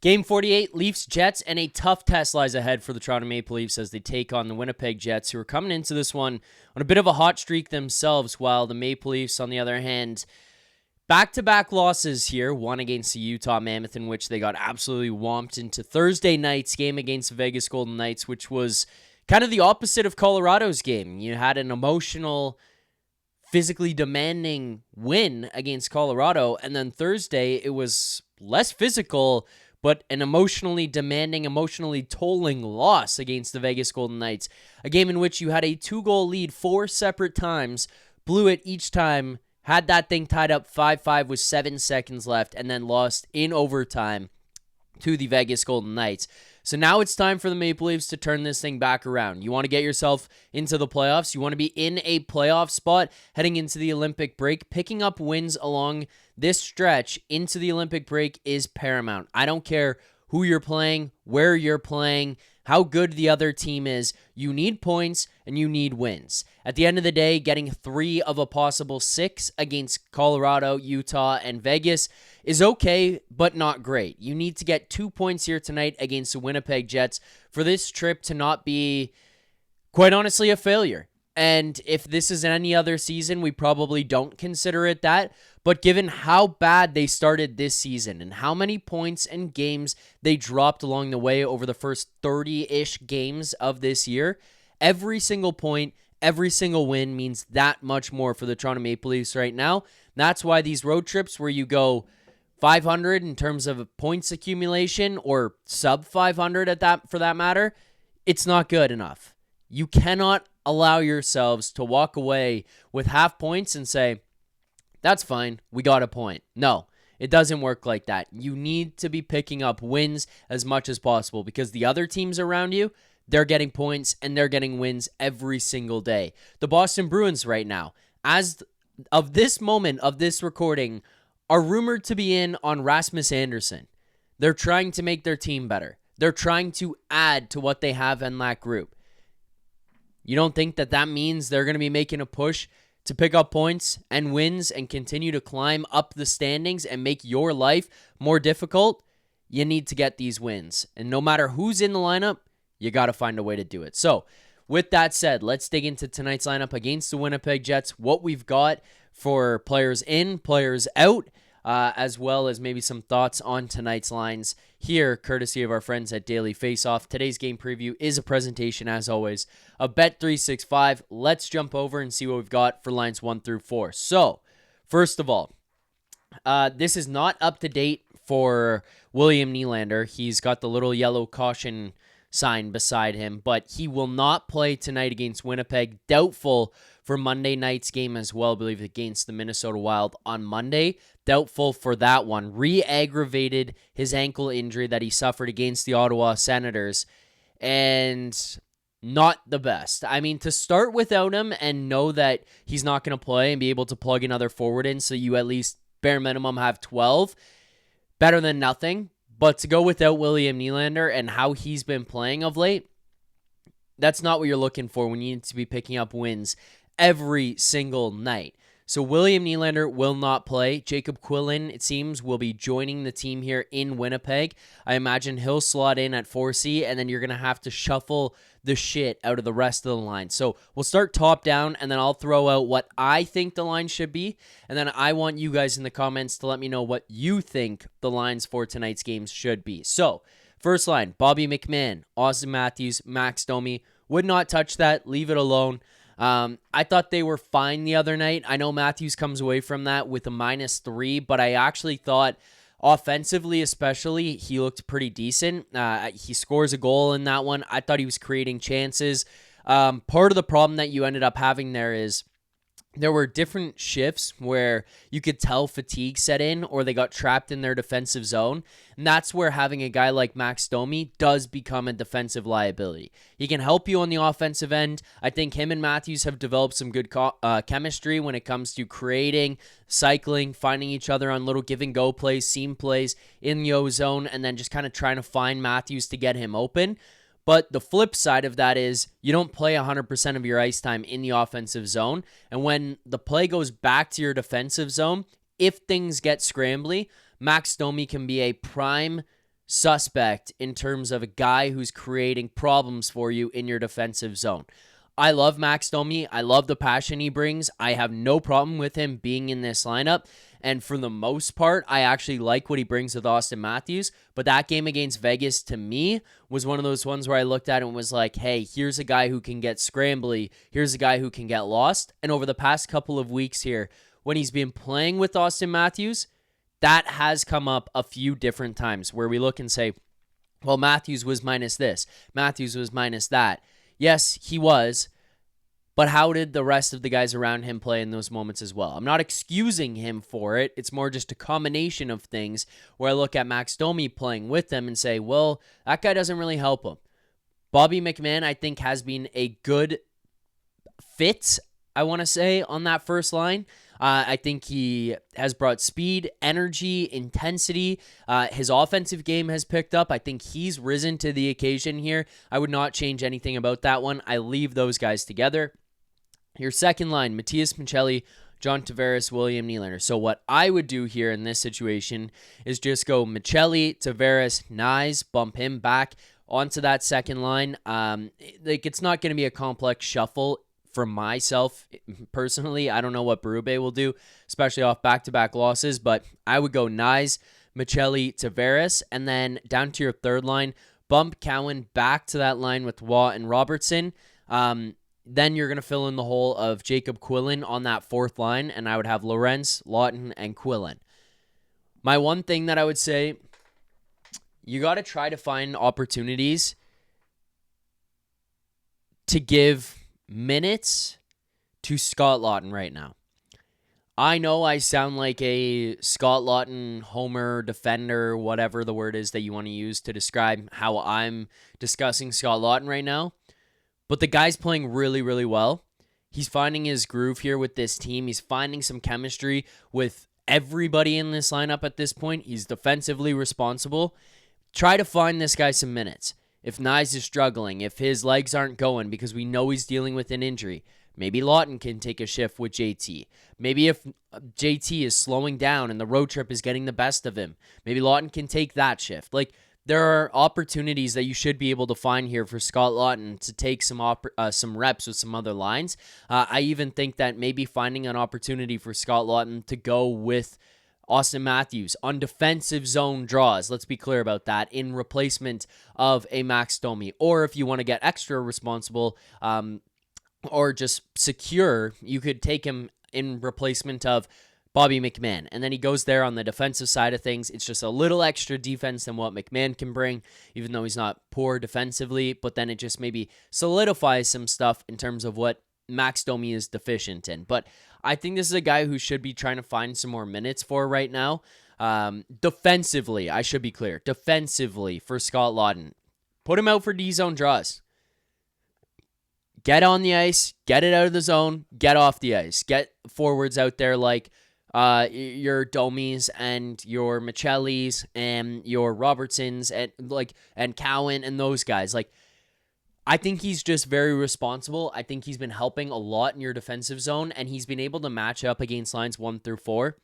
Game 48, Leafs, Jets, and a tough test lies ahead for the Toronto Maple Leafs as they take on the Winnipeg Jets, who are coming into this one on a bit of a hot streak themselves, while the Maple Leafs, on the other hand, back-to-back losses here, one against the Utah Mammoth, in which they got absolutely whomped, into Thursday night's game against the Vegas Golden Knights, which was kind of the opposite of Colorado's game. You had an emotional, physically demanding win against Colorado, and then Thursday it was less physical, but an emotionally demanding, emotionally tolling loss against the Vegas Golden Knights. A game in which you had a 2-goal lead 4 separate times, blew it each time, had that thing tied up 5-5 with 7 seconds left, and then lost in overtime to the Vegas Golden Knights. So now it's time for the Maple Leafs to turn this thing back around. You want to get yourself into the playoffs. You want to be in a playoff spot heading into the Olympic break. Picking up wins along this stretch into the Olympic break is paramount. I don't care who you're playing, where you're playing, how good the other team is. You need points and you need wins. At the end of the day, getting 3 of a possible 6 against Colorado, Utah, and Vegas is okay, but not great. You need to get 2 points here tonight against the Winnipeg Jets for this trip to not be, quite honestly, a failure. And if this is any other season, we probably don't consider it that. But given how bad they started this season and how many points and games they dropped along the way over the first 30-ish games of this year, every single point, every single win means that much more for the Toronto Maple Leafs right now. That's why these road trips where you go 500 in terms of points accumulation, or sub 500 at that for that matter, it's not good enough. You cannot allow yourselves to walk away with half points and say, that's fine, we got a point. No, it doesn't work like that. You need to be picking up wins as much as possible, because the other teams around you, they're getting points and they're getting wins every single day. The Boston Bruins right now, as of this moment of this recording, are rumored to be in on Rasmus Andersson. They're trying to make their team better. They're trying to add to what they have in that group. You don't think that means they're going to be making a push to pick up points and wins and continue to climb up the standings and make your life more difficult? You need to get these wins. And no matter who's in the lineup, you got to find a way to do it. So, with that said, let's dig into tonight's lineup against the Winnipeg Jets, what we've got for players in, players out, as well as maybe some thoughts on tonight's lines here, courtesy of our friends at Daily Faceoff. Today's game preview is a presentation, as always, of Bet365. Let's jump over and see what we've got for lines 1 through 4. So, first of all, this is not up to date for William Nylander. He's got the little yellow caution sign beside him, but he will not play tonight against Winnipeg. Doubtful for Monday night's game as well, I believe, against the Minnesota Wild on Monday. Doubtful for that one. Re-aggravated his ankle injury that he suffered against the Ottawa Senators, and not the best. I mean, to start without him and know that he's not going to play and be able to plug another forward in so you at least bare minimum have 12, better than nothing. But to go without William Nylander and how he's been playing of late, that's not what you're looking for when you need to be picking up wins every single night. So William Nylander will not play. Jacob Quillen, it seems, will be joining the team here in Winnipeg. I imagine he'll slot in at 4C, and then you're going to have to shuffle the shit out of the rest of the line. So we'll start top down, and then I'll throw out what I think the line should be, and then I want you guys in the comments to let me know what you think the lines for tonight's games should be. So, first line, Bobby McMann, Auston Matthews, Max Domi. Would not touch that. Leave it alone. I thought they were fine the other night. I know Matthews comes away from that with a -3, but I actually thought offensively especially, he looked pretty decent. He scores a goal in that one. I thought he was creating chances. Part of the problem that you ended up having there is there were different shifts where you could tell fatigue set in or they got trapped in their defensive zone. And that's where having a guy like Max Domi does become a defensive liability. He can help you on the offensive end. I think him and Matthews have developed some good chemistry when it comes to creating, cycling, finding each other on little give-and-go plays, seam plays in the O-zone, and then just kind of trying to find Matthews to get him open. But the flip side of that is you don't play 100% of your ice time in the offensive zone. And when the play goes back to your defensive zone, if things get scrambly, Max Domi can be a prime suspect in terms of a guy who's creating problems for you in your defensive zone. I love Max Domi. I love the passion he brings. I have no problem with him being in this lineup. And for the most part, I actually like what he brings with Auston Matthews. But that game against Vegas, to me, was one of those ones where I looked at it and was like, hey, here's a guy who can get scrambly. Here's a guy who can get lost. And over the past couple of weeks here, when he's been playing with Auston Matthews, that has come up a few different times where we look and say, well, Matthews was minus this. Matthews was minus that. Yes, he was, but how did the rest of the guys around him play in those moments as well? I'm not excusing him for it. It's more just a combination of things where I look at Max Domi playing with them and say, well, that guy doesn't really help him. Bobby McMann, I think, has been a good fit, I want to say, on that first line. I think he has brought speed, energy, intensity. His offensive game has picked up. I think he's risen to the occasion here. I would not change anything about that one. I leave those guys together. Your second line, Matias Maccelli, John Tavares, William Nylander. So what I would do here in this situation is just go Maccelli, Tavares, Nyes, bump him back onto that second line. It's not going to be a complex shuffle. For myself, personally, I don't know what Berube will do, especially off back-to-back losses, but I would go Nyes, Maccelli, Tavares, and then down to your third line, bump Cowan back to that line with Waugh and Robertson. Then you're going to fill in the hole of Jacob Quillen on that fourth line, and I would have Lorenz, Laughton, and Quillen. My one thing that I would say, you got to try to find opportunities to give minutes to Scott Laughton right now. I know I sound like a Scott Laughton homer, defender, whatever the word is that you want to use to describe how I'm discussing Scott Laughton right now, but the guy's playing really, really well. He's finding his groove here with this team. He's finding some chemistry with everybody in this lineup at this point. He's defensively responsible. Try to find this guy some minutes. If Nyes is struggling, if his legs aren't going because we know he's dealing with an injury, maybe Laughton can take a shift with JT. Maybe if JT is slowing down and the road trip is getting the best of him, maybe Laughton can take that shift. There are opportunities that you should be able to find here for Scott Laughton to take some reps with some other lines. I even think that maybe finding an opportunity for Scott Laughton to go with Auston Matthews on defensive zone draws, let's be clear about that, in replacement of a Max Domi. Or if you want to get extra responsible or just secure, you could take him in replacement of Bobby McMann. And then he goes there on the defensive side of things. It's just a little extra defense than what McMann can bring, even though he's not poor defensively. But then it just maybe solidifies some stuff in terms of what Max Domi is deficient in. But I think this is a guy who should be trying to find some more minutes for right now. Defensively, I should be clear. Defensively for Scott Laughton. Put him out for D-zone draws. Get on the ice. Get it out of the zone. Get off the ice. Get forwards out there like your Domis and your Maccellis and your Robertsons and Cowan and those guys. I think he's just very responsible. I think he's been helping a lot in your defensive zone, and he's been able to match up against lines 1 through 4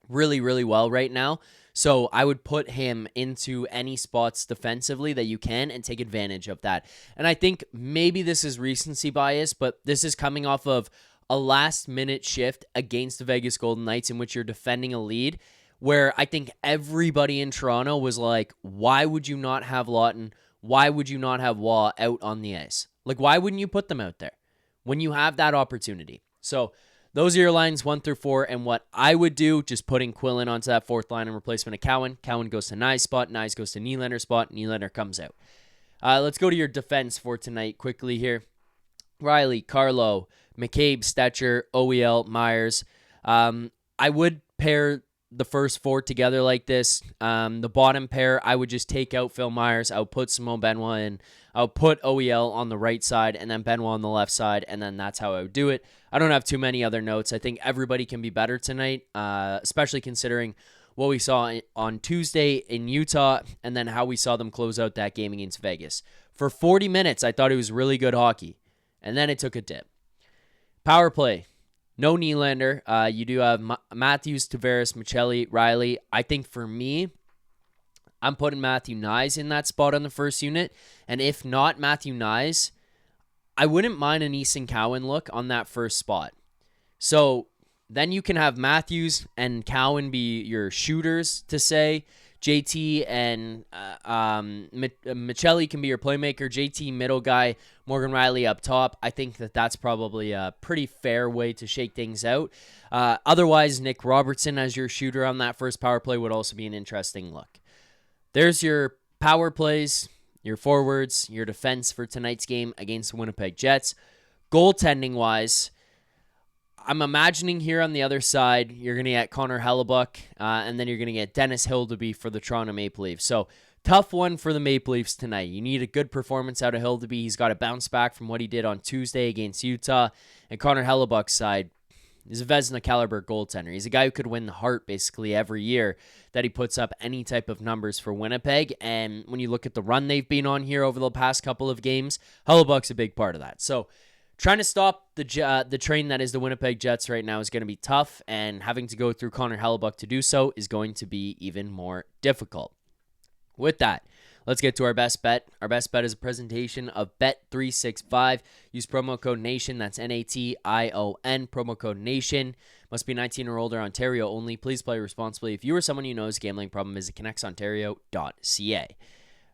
really, really well right now. So I would put him into any spots defensively that you can and take advantage of that. And I think maybe this is recency bias, but this is coming off of a last-minute shift against the Vegas Golden Knights in which you're defending a lead, where I think everybody in Toronto was like, why would you not have Laughton? Why would you not have Waugh out on the ice? Why wouldn't you put them out there when you have that opportunity? So those are your lines 1 through 4. And what I would do, just putting Quillen onto that fourth line in replacement of Cowan. Cowan goes to Nyes spot. Nyes goes to Nylander spot. Nylander comes out. Let's go to your defense for tonight quickly here. Riley, Carlo, McCabe, Stetcher, OEL, Myers. I would pair the first 4 together like this. The bottom pair, I would just take out Phil Myers. I would put Simone Benoit in. I would put OEL on the right side and then Benoit on the left side, and then that's how I would do it. I don't have too many other notes. I think everybody can be better tonight, especially considering what we saw on Tuesday in Utah and then how we saw them close out that game against Vegas. For 40 minutes, I thought it was really good hockey, and then it took a dip. Power play. No Nylander. You do have Matthews, Tavares, Maccelli, Riley. I think for me, I'm putting Matthew Knies in that spot on the first unit. And if not Matthew Knies, I wouldn't mind an Easton Cowan look on that first spot. So then you can have Matthews and Cowan be your shooters to say. JT and Michelli can be your playmaker. JT middle guy, Morgan Riley up top. I think that's probably a pretty fair way to shake things out. Otherwise, Nick Robertson as your shooter on that first power play would also be an interesting look. There's your power plays, your forwards, your defense for tonight's game against the Winnipeg Jets. Goaltending-wise, I'm imagining here on the other side, you're going to get Connor Hellebuyck, and then you're going to get Dennis Hildeby for the Toronto Maple Leafs. So, tough one for the Maple Leafs tonight. You need a good performance out of Hildeby. He's got to bounce back from what he did on Tuesday against Utah. And Connor Hellebuck's side is a Vezina caliber goaltender. He's a guy who could win the Hart basically every year that he puts up any type of numbers for Winnipeg. And when you look at the run they've been on here over the past couple of games, Hellebuck's a big part of that. So, trying to stop the train that is the Winnipeg Jets right now is going to be tough, and having to go through Connor Hellebuyck to do so is going to be even more difficult. With that, let's get to our best bet. Our best bet is a presentation of Bet365. Use promo code NATION, that's NATION, promo code NATION. Must be 19 or older, Ontario only. Please play responsibly. If you or someone you know has a gambling problem, visit connectsontario.ca.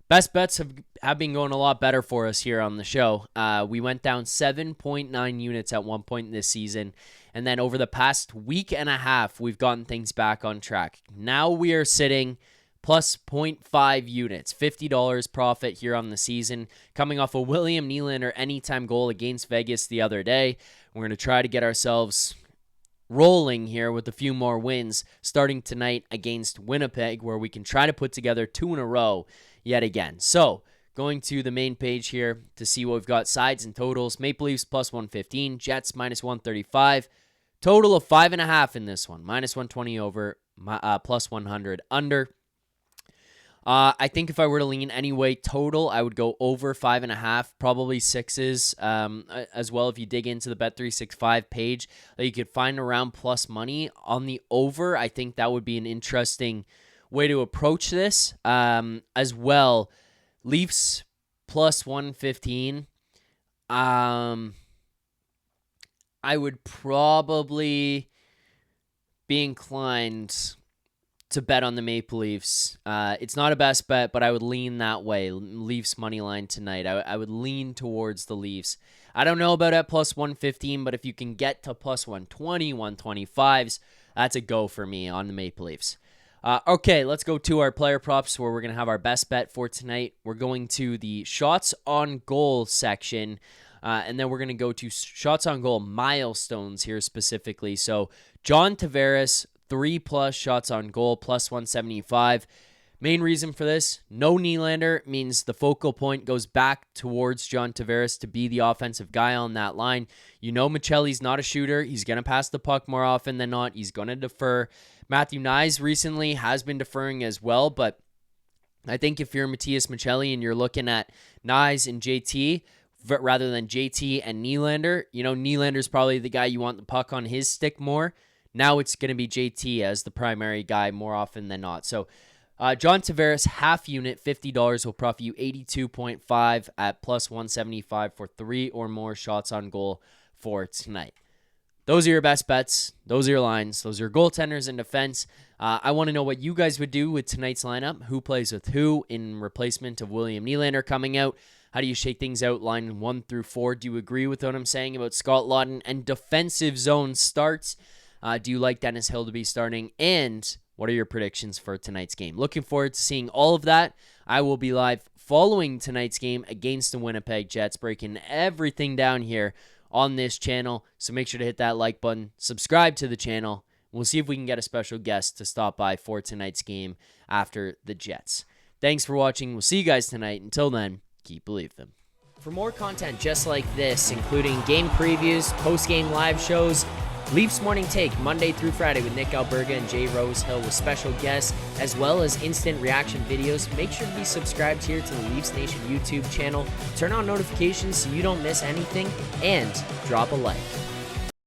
Best bets have been going a lot better for us here on the show. We went down 7.9 units at one point this season, and then over the past week and a half, we've gotten things back on track. Now we are sitting plus 0.5 units, $50 profit here on the season, coming off a William Nylander anytime goal against Vegas the other day. We're going to try to get ourselves rolling here with a few more wins starting tonight against Winnipeg, where we can try to put together 2 in a row yet again. So, going to the main page here to see what we've got, sides and totals. Maple Leafs plus 115, Jets minus 135. Total of 5.5 in this one. Minus 120 over, plus 100 under. I think if I were to lean any way total, I would go over 5.5, probably 6s as well. If you dig into the Bet365 page, you could find around plus money on the over. I think that would be an interesting way to approach this as well. Leafs plus 115. I would probably be inclined to bet on the Maple Leafs. It's not a best bet, but I would lean that way. Leafs money line tonight. I would lean towards the Leafs. I don't know about at plus 115, but if you can get to plus 120, 125s, that's a go for me on the Maple Leafs. Okay, let's go to our player props where we're going to have our best bet for tonight. We're going to the shots on goal section, and then we're going to go to shots on goal milestones here specifically. So John Tavares, 3+ shots on goal, plus 175. Main reason for this, no Nylander means the focal point goes back towards John Tavares to be the offensive guy on that line. You know Michelli's not a shooter. He's going to pass the puck more often than not. He's going to defer. Matthew Knies recently has been deferring as well, but I think if you're Matthias Michelli and you're looking at Knies and JT rather than JT and Nylander, you know Nylander's probably the guy you want the puck on his stick more. Now it's going to be JT as the primary guy more often than not. So John Tavares, half unit, $50 will profit you 82.5 at plus 175 for 3 or more shots on goal for tonight. Those are your best bets. Those are your lines. Those are your goaltenders in defense. I want to know what you guys would do with tonight's lineup. Who plays with who in replacement of William Nylander coming out? How do you shake things out line 1 through 4? Do you agree with what I'm saying about Scott Laughton and defensive zone starts? Do you like Dennis Hildeby starting? And what are your predictions for tonight's game? Looking forward to seeing all of that. I will be live following tonight's game against the Winnipeg Jets, breaking everything down here on this channel. So make sure to hit that like button, subscribe to the channel. We'll see if we can get a special guest to stop by for tonight's game after the Jets. Thanks for watching. We'll see you guys tonight. Until then, keep believing them. For more content just like this, including game previews, post-game live shows, Leafs Morning Take, Monday through Friday with Nick Alberga and Jay Rosehill with special guests, as well as instant reaction videos. Make sure to be subscribed here to the Leafs Nation YouTube channel. Turn on notifications so you don't miss anything, and drop a like.